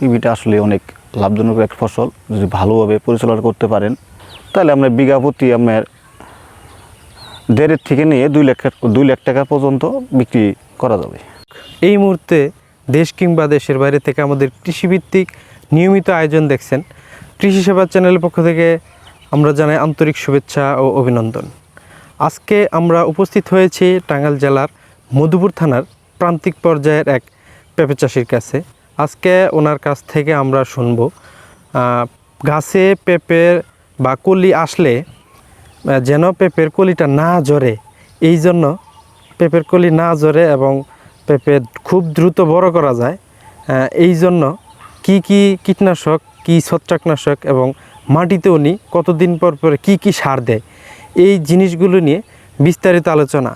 পিপিটা আসলে অনেক লাভজনক একটা ফসল। যদি ভালোভাবে পরিচালনা করতে পারেন তাহলে আপনার বিঘা প্রতি আপনার 1.5 থেকে নিয়ে 2 লাখ টাকা পর্যন্ত বিক্রি করা যাবে। এই মুহূর্তে দেশ কিংবা দেশের বাইরে থেকে আমাদের কৃষিভিত্তিক নিয়মিত আয়োজন দেখছেন। কৃষি সেবা চ্যানেলের পক্ষ থেকে আমরা জানাই আন্তরিক শুভেচ্ছা ও অভিনন্দন। আজকে আমরা উপস্থিত হয়েছি টাঙ্গাইল জেলার মধুপুর থানার প্রান্তিক পর্যায়ের এক পেঁপে চাষির কাছে। আজকে ওনার কাছ থেকে আমরা শুনব গাছে পেঁপের বা কলি আসলে যেন পেঁপের কলিটা না ঝরে, এই জন্য পেঁপের কলি না ঝরে এবং পেঁপে খুব দ্রুত বড় করা যায়, এই জন্য কি কীটনাশক, কি ছত্রাকনাশক এবং মাটিতে উনি কতদিন পর পরে কি সার দেয়, এই জিনিসগুলো নিয়ে বিস্তারিত আলোচনা।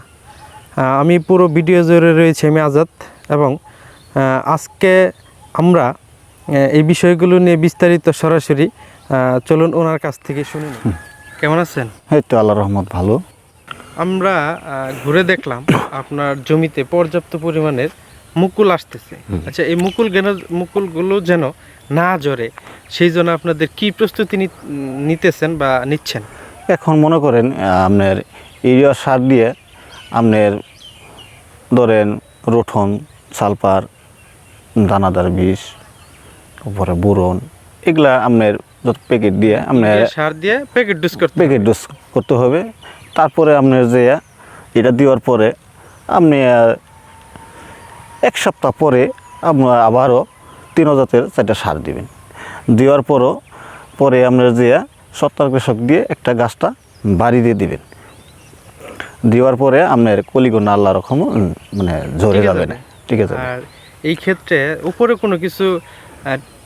আমি পুরো ভিডিও জুড়ে রয়েছে আমি আজাদ, এবং আজকে আমরা এই বিষয়গুলো নিয়ে বিস্তারিত সরাসরি চলুন ওনার কাছ থেকে শুনে নিই। কেমন আছেন? এই তো আল্লাহর রহমত ভালো। আমরা ঘুরে দেখলাম আপনার জমিতে পর্যাপ্ত পরিমাণের মুকুল আসতেছে। আচ্ছা, এই মুকুলগুলো যেন না ঝরে সেই জন্য আপনাদের কি প্রস্তুতি নিতেছেন বা নিচ্ছেন? এখন মনে করেন আপনার ইউরিয়া সার দিয়ে আপনার ধরেন রোঠন, সালফার, দানাদার বিষ, তারপরে বোরন, এগুলা আপনার যত প্যাকেট দিয়ে আপনার সার দিয়ে প্যাকেট ডোজ করতে হবে। তারপরে আপনার যে এটা দেওয়ার পরে আপনি 1 সপ্তাহ পরে আপনার আবারও 3004 সার দিবেন। দেওয়ার পরে আপনার যে ছত্রাকনাশক দিয়ে একটা গাছটা বাড়ি দিয়ে দিবেন। দেওয়ার পরে আপনার কলিগুলো আল্লাহ রকম মানে ঝরে যাবে না, ঠিক আছে। আর এই ক্ষেত্রে উপরে কোনো কিছু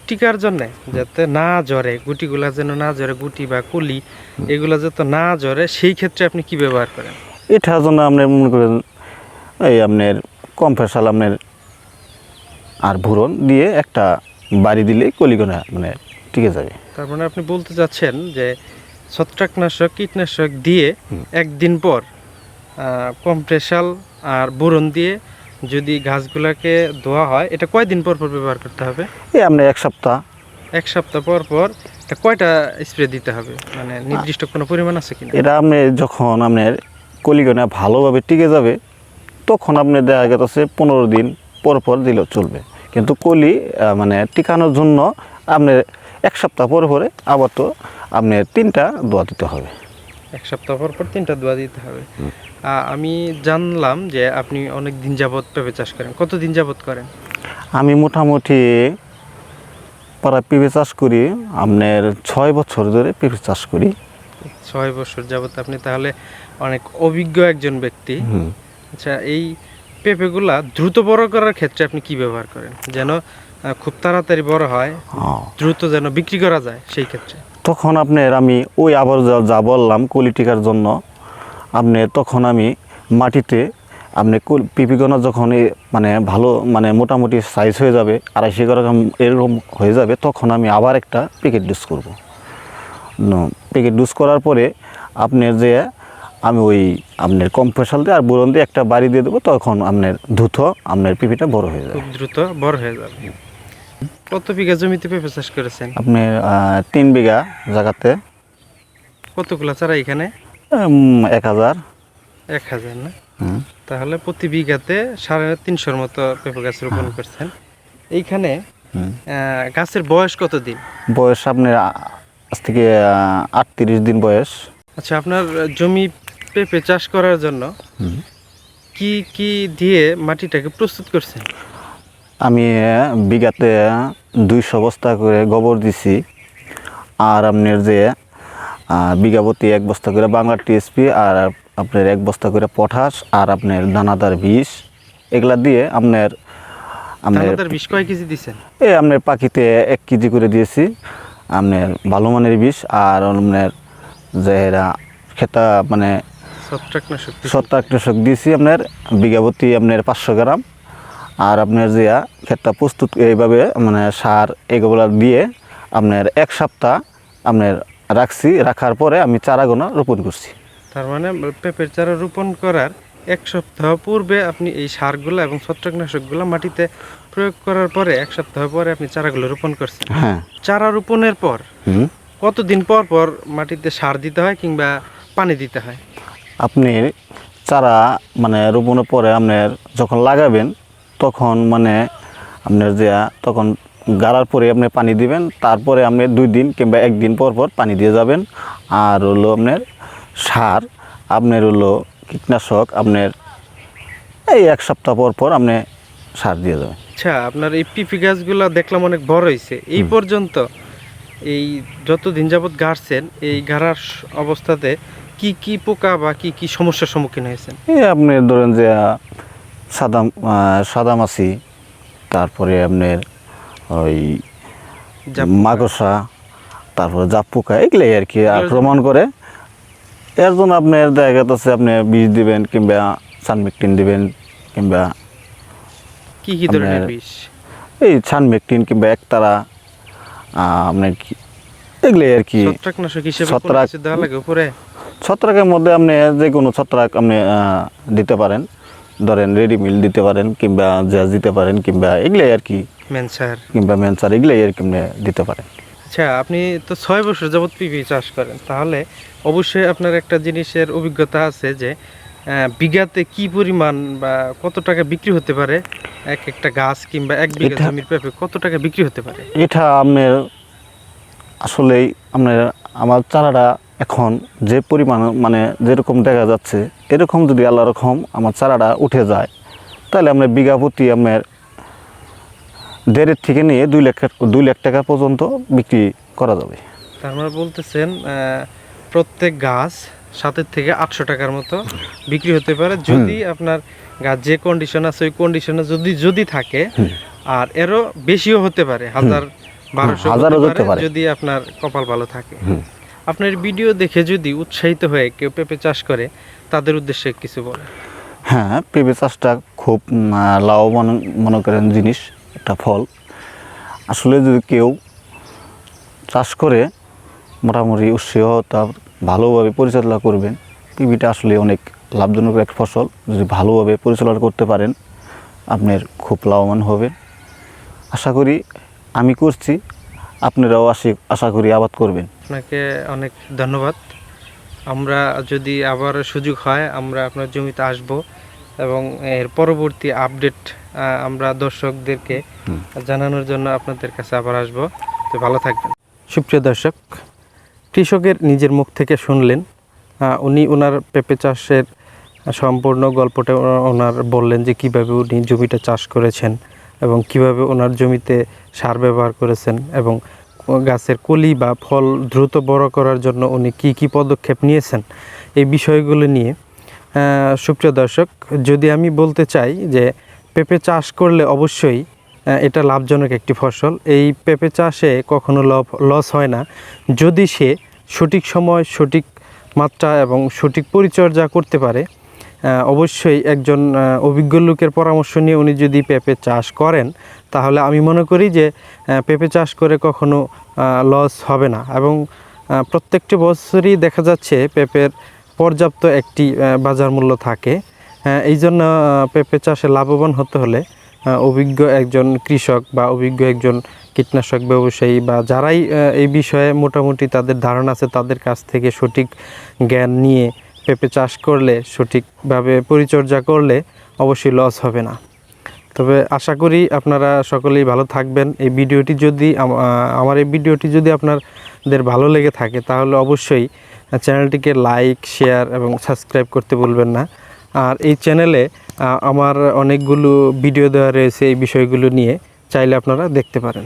টিকার জন্য যাতে না ঝরে, গুটিগুলা যেন না ঝরে, গুটি বা কলি এগুলা যাতে না ঝরে, সেই ক্ষেত্রে আপনি কি ব্যবহার করেন? এটার জন্য আপনার মনে করেন এই আপনার কম্প্রেসাল আপনার আর ভুরন দিয়ে একটা বাড়ি দিলেই কলিগুলো মানে টিকে যাবে। তার মানে আপনি বলতে চাচ্ছেন যে ছত্রাকনাশক, কীটনাশক দিয়ে একদিন পর কম্প্রেসাল আর বোরন দিয়ে যদি গাছগুলোকে ধোয়া হয়, এটা কয়দিন পর পর ব্যবহার করতে হবে? এই আপনার 1 সপ্তাহ। 1 সপ্তাহ পর পর এটা কয়টা স্প্রে দিতে হবে, মানে নির্দিষ্ট কোনো পরিমাণ আছে কিনা? এটা আপনি যখন আপনার কলিগুলো ভালোভাবে টিকে যাবে তখন আপনি দেখা গেছে 15 দিন পর পর দিলেও চলবে। কিন্তু কলি মানে টিকানোর জন্য আপনার 1 সপ্তাহ পরে পরে আবার তো আপনার 3টা দোয়া দিতে হবে। 1 সপ্তাহ পর পর 3টা দোয়া দিতে হবে। আমি জানলাম যে আপনি অনেক দিন যাবত পেঁপে চাষ করেন। কতদিন যাবত করেন? আমি মোটামুটি প্রায় পেঁপে চাষ করি আপনার 6 বছর ধরে পেঁপে চাষ করি। 6 বছর যাবত আপনি তাহলে অনেক অভিজ্ঞ একজন ব্যক্তি। আচ্ছা, এই পেঁপেগুলা দ্রুত বড় করার ক্ষেত্রে আপনি কি ব্যবহার করেন যেন খুব তাড়াতাড়ি বড় হয়, দ্রুত যেন বিক্রি করা যায়? সেই ক্ষেত্রে তখন আপনার আমি ওই আবার যা বললাম কলি টিকার জন্য, আপনি তখন আমি মাটিতে আপনি পিপিগোনা যখন মানে ভালো মানে মোটামুটি সাইজ হয়ে যাবে 250 গ্রাম এরকম হয়ে যাবে, তখন আমি আবার একটা প্যাকেট ডোজ করব। প্যাকেট ডোজ করার পরে আপনার যে আমি ওই আপনার কম্প্রেসাল দিয়ে আর বোরন দিয়ে একটা বাড়ি দিয়ে দেবো, তখন আপনার দ্রুত আপনার পিপিটা বড় হয়ে যাবে, খুব দ্রুত বড় হয়ে যাবে। কত বিঘা জমিতে পেঁপে চাষ করেছেন? আপনার 3 বিঘা জায়গাতে। কতগুলা চারা এখানে? 1000 না? তাহলে প্রতি বিঘাতে 350 মতো পেঁপে গাছ রোপণ করছেন। এইখানে গাছের বয়স কতদিন? বয়স আপনার আজ থেকে 38 দিন বয়স। আচ্ছা, আপনার জমি পেঁপে চাষ করার জন্য কি দিয়ে মাটিটাকে প্রস্তুত করছেন? আমি বিঘাতে 200 বস্তা করে গোবর দিছি, আর আপনার যে বিঘা প্রতি 1 বস্তা করে বাংলা টিএসপি, আর আপনার 1 বস্তা করে পটাশ, আর আপনার দানাদার বিষ, এগুলা দিয়ে আপনার দানাদার বিষ কয় কেজি দিয়েছেন? আপনার পাখিতে 1 কেজি করে দিয়েছি আপনার ভালো মানের বিষ, আর আপনার যে খেতা মানে ছত্রাকনাশক দিয়েছি আপনার বিঘা প্রতি আপনার 500 গ্রাম। আর আপনার যে ক্ষেতটা প্রস্তুত এইভাবে মানে সার এগুলো দিয়ে আপনার 1 সপ্তাহ আপনার রাখার পরে আমি চারাগুলো রোপণ করছি। তার মানে পেঁপের চারা রোপণ করার 1 সপ্তাহ পূর্বে আপনি এই সারগুলো এবং ছত্রাকনাশকগুলো মাটিতে প্রয়োগ করার পরে 1 সপ্তাহ পরে আপনি চারাগুলো রোপণ করছেন। হ্যাঁ। চারা রোপণের পর হুম। কতদিন পর পর মাটিতে সার দিতে হয় কিংবা পানি দিতে হয়? আপনি চারা মানে রোপণের পরে আপনার যখন লাগাবেন তখন মানে আপনার যে তখন গাড়ার পরে আপনি পানি দিবেন, তারপরে আপনি 2 দিন কিংবা 1 দিন পর পর পানি দিয়ে যাবেন। আর হলো আপনার সার আপনার হলো কীটনাশক আপনার এই 1 সপ্তাহ পর পর আপনি সার দিয়ে যাবেন। আচ্ছা, আপনার এই পিপি গাছগুলো দেখলাম অনেক বড় হয়েছে। এই পর্যন্ত এই যতদিন যাবত গাড়ছেন এই গাড়ার অবস্থাতে কি কি পোকা বা কি কি সমস্যার সম্মুখীন হয়েছেন? এই আপনি ধরেন যে সাদামাছি, তারপরে আপনার ওই জাপ পোকা। মাকড়সা, তারপরে জাপ পোকা, এগুলাই আর কি আক্রমণ করে। এর জন্য আপনার দেখা যাচ্ছে আপনি বীজ দিবেন কিংবা সানমেকটিন দিবেন কিংবা কি কি ধরনের আপনার বিষ? এই সানমেকটিন কিংবা একতারা আপনার কি এগুলাই আর কি। ছত্রাকনাশক হিসেবে কোনো ছত্রাক কিছু দেওয়া লাগে উপরে? ছত্রাকের মধ্যে আপনি যে কোনো ছত্রাক আপনি দিতে পারেন, ধরেন রেডিমিল দিতে পারেন কিংবা জ্যাজ দিতে পারেন কিংবা এগুলাই আর কি, মেনসার। কিংবা মেনসার এগুলাই আর কি আপনি দিতে পারেন। আচ্ছা, আপনি তো 6 বছর যাবত পিপি চাষ করেন, তাহলে অবশ্যই আপনার একটা জিনিসের অভিজ্ঞতা আছে যে বিঘাতে কি পরিমাণ বা কত টাকা বিক্রি হতে পারে এক একটা গাছ, কিংবা 1 বিঘা এটা- জমির পেঁপে কত টাকা বিক্রি হতে পারে? এটা আপনার আসলেই আপনার আমার চারাটা এখন যে পরিমাণ মানে যেরকম দেখা যাচ্ছে, এরকম যদি আল্লাহ রকম আমার চারাটা উঠে যায় তাহলে আপনার বিঘা প্রতি আপনার 1.5 থেকে নিয়ে 2 লাখ টাকা পর্যন্ত বিক্রি করা যাবে। তার মানে বলতেছেন প্রত্যেক গাছ 7 থেকে 800 টাকার মতো বিক্রি হতে পারে যদি আপনার গাছ যে কন্ডিশন আছে ওই কন্ডিশনে যদি থাকে। আর এরও বেশিও হতে পারে, 1000-1200 হাজারও হতে হতে পারে পারে। যদি আপনার কপাল ভালো থাকে। আপনার ভিডিও দেখে যদি উৎসাহিত হয়ে কেউ পেঁপে চাষ করে, তাদের উদ্দেশ্যে কিছু বলে। হ্যাঁ, পেঁপে চাষটা খুব লাভবান মনে করেন জিনিস, একটা ফল। আসলে যদি কেউ চাষ করে মোটামুটি উৎসাহতা ভালোভাবে পরিচালনা করবেন, পেঁপেটা আসলে অনেক লাভজনক একটা ফসল। যদি ভালোভাবে পরিচালনা করতে পারেন আপনার খুব লাভবান হবেন। আশা করি আমি করছি, আপনারাও আশা করি আবাদ করবেন। আপনাকে অনেক ধন্যবাদ। আমরা যদি আবার সুযোগ হয় আমরা আপনার জমিতে আসব এবং এর পরবর্তী আপডেট আমরা দর্শকদেরকে জানানোর জন্য আপনাদের কাছে আবার আসব। তো ভালো থাকবেন। সুপ্রিয় দর্শক, কৃষকের নিজের মুখ থেকে শুনলেন, উনি ওনার পেঁপে চাষের সম্পূর্ণ গল্পটা ওনার বললেন যে কীভাবে উনি জমিটা চাষ করেছেন এবং কিভাবে ওনার জমিতে সার ব্যবহার করেছেন এবং গাছের কলি বা ফল দ্রুত বড় করার জন্য উনি কি কি পদক্ষেপ নিয়েছেন এই বিষয়গুলো নিয়ে। সুপ্রিয় দর্শক, যদি আমি বলতে চাই যে পেঁপে চাষ করলে অবশ্যই এটা লাভজনক একটি ফসল। এই পেঁপে চাষে কখনো লস হয় না যদি সে সঠিক সময়, সঠিক মাত্রা এবং সঠিক পরিচর্যা করতে পারে। অবশ্যই একজন অভিজ্ঞ লোকের পরামর্শ নিয়ে উনি যদি পেঁপে চাষ করেন তাহলে আমি মনে করি যে পেঁপে চাষ করে কখনো লস হবে না। এবং প্রত্যেকটি বছরই দেখা যাচ্ছে পেঁপের পর্যাপ্ত একটি বাজার মূল্য থাকে। এই জন্য পেঁপে চাষে লাভবান হতে হলে অভিজ্ঞ একজন কৃষক বা অভিজ্ঞ একজন কীটনাশক ব্যবসায়ী বা যারাই এই বিষয়ে মোটামুটি তাদের ধারণা আছে তাদের কাছ থেকে সঠিক জ্ঞান নিয়ে পেঁপে চাষ করলে, সঠিকভাবে পরিচর্যা করলে অবশ্যই লস হবে না। তবে আশা করি আপনারা সকলেই ভালো থাকবেন। এই ভিডিওটি যদি আমার এই ভিডিওটি যদি আপনাদের ভালো লেগে থাকে তাহলে অবশ্যই চ্যানেলটিকে লাইক, শেয়ার এবং সাবস্ক্রাইব করতে ভুলবেন না। আর এই চ্যানেলে আমার অনেকগুলো ভিডিও দেওয়া রয়েছে এই বিষয়গুলো নিয়ে, চাইলে আপনারা দেখতে পারেন।